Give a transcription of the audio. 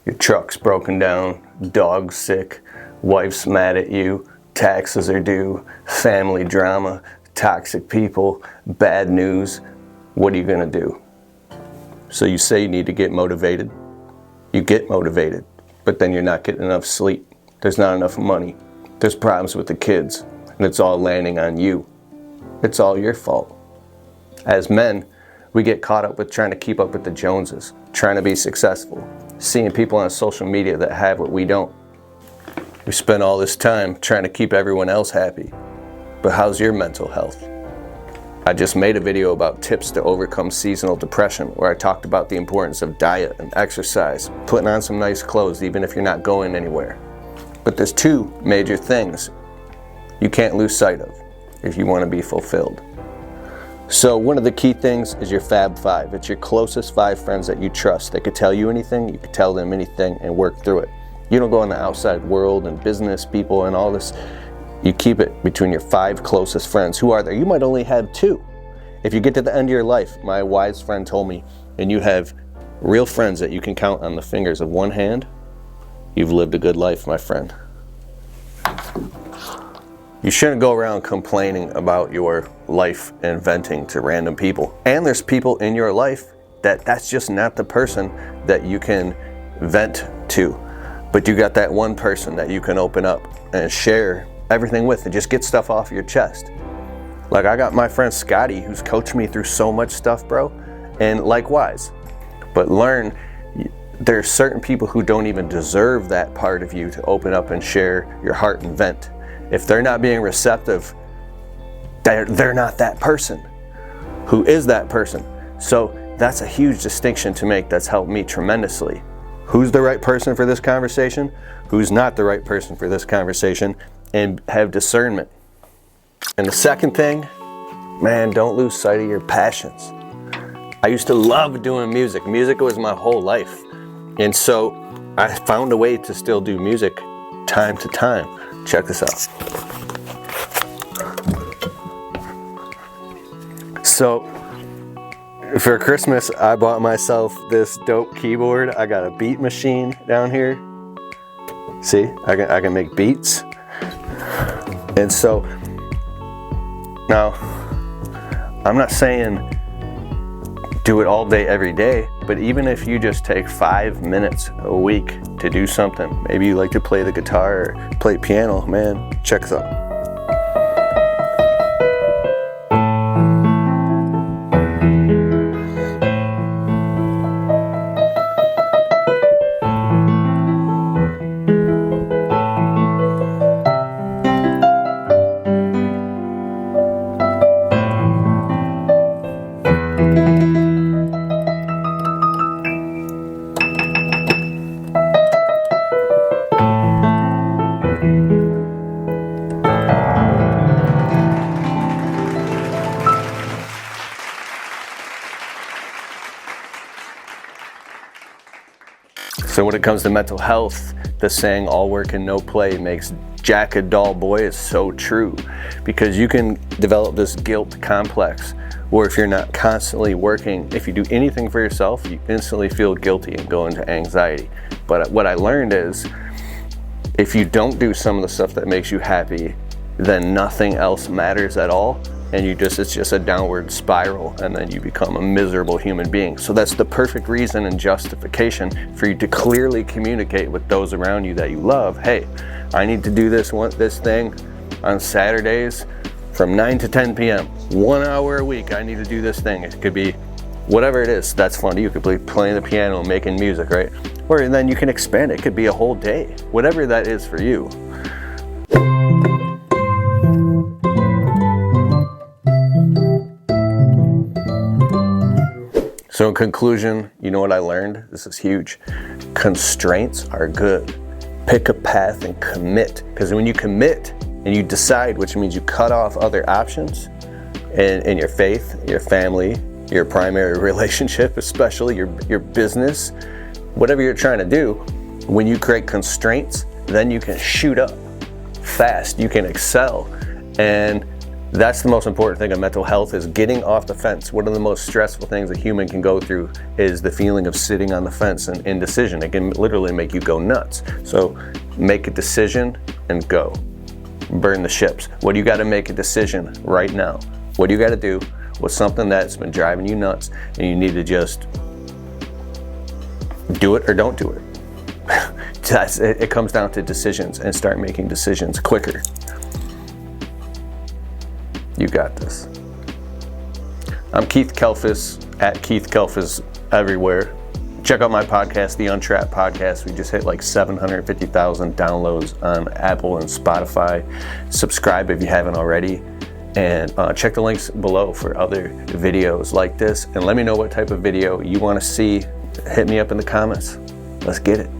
Your truck's broken down, dog's sick, wife's mad at you, taxes are due, family drama, toxic people, bad news. What are you gonna do? So you say you need to get motivated. You get motivated, but then you're not getting enough sleep. There's not enough money. There's problems with the kids, and it's all landing on you. It's all your fault. As men, we get caught up with trying to keep up with the Joneses, trying to be successful, seeing people on social media that have what we don't. We spend all this time trying to keep everyone else happy. But how's your mental health? I just made a video about tips to overcome seasonal depression, where I talked about the importance of diet and exercise, putting on some nice clothes even if you're not going anywhere. But there's two major things you can't lose sight of if you want to be fulfilled. So one of the key things is your Fab Five. It's your closest 5 friends that you trust. They could tell you anything, you could tell them anything, and work through it. You don't go in the outside world and business people and all this. You keep it between your 5 closest friends. Who are there? You might only have 2. If you get to the end of your life, my wise friend told me, and you have real friends that you can count on the fingers of one hand, you've lived a good life, my friend. You shouldn't go around complaining about your life and venting to random people. And there's people in your life that's just not the person that you can vent to. But you got that one person that you can open up and share everything with and just get stuff off your chest. Like I got my friend Scotty who's coached me through so much stuff, bro. And likewise. But learn, there's certain people who don't even deserve that part of you to open up and share your heart and vent. If they're not being receptive, they're not that person. Who is that person? So that's a huge distinction to make that's helped me tremendously. Who's the right person for this conversation? Who's not the right person for this conversation? And have discernment. And the second thing, man, don't lose sight of your passions. I used to love doing music. Music was my whole life. And so I found a way to still do music time to time. Check this out. So for Christmas, I bought myself this dope keyboard. I got a beat machine down here. See, I can make beats. And so now, I'm not saying do it all day, every day, but even if you just take 5 minutes a week to do something, maybe you like to play the guitar or play piano, man, check this out. So when it comes to mental health, the saying all work and no play makes Jack a dull boy is so true, because you can develop this guilt complex where if you're not constantly working, if you do anything for yourself, you instantly feel guilty and go into anxiety. But what I learned is if you don't do some of the stuff that makes you happy, then nothing else matters at all. And it's just a downward spiral, and then you become a miserable human being. So that's the perfect reason and justification for you to clearly communicate with those around you that you love. Hey, I need to do this thing on Saturdays from 9 to 10 p.m. 1 hour a week, I need to do this thing. It could be whatever it is that's fun. You could be playing the piano, making music, right? Or then you can expand it. It could be a whole day, whatever that is for you. So in conclusion, you know what I learned? This is huge. Constraints are good. Pick a path and commit. Because when you commit and you decide, which means you cut off other options in your faith, your family, your primary relationship, especially your business, whatever you're trying to do, when you create constraints, then you can shoot up fast. You can excel. And That's the most important thing of mental health, is getting off the fence. One of the most stressful things a human can go through is the feeling of sitting on the fence and indecision. It can literally make you go nuts. So make a decision and go. Burn the ships. What do you got to make a decision right now? What do you got to do? What's something that's been driving you nuts and you need to just do it or don't do it? It comes down to decisions, and start making decisions quicker. You got this. I'm Keith Kalfas, at Keith Kalfas everywhere. Check out my podcast, The Untrapped Podcast. We just hit like 750,000 downloads on Apple and Spotify. Subscribe if you haven't already. And check the links below for other videos like this. And let me know what type of video you want to see. Hit me up in the comments. Let's get it.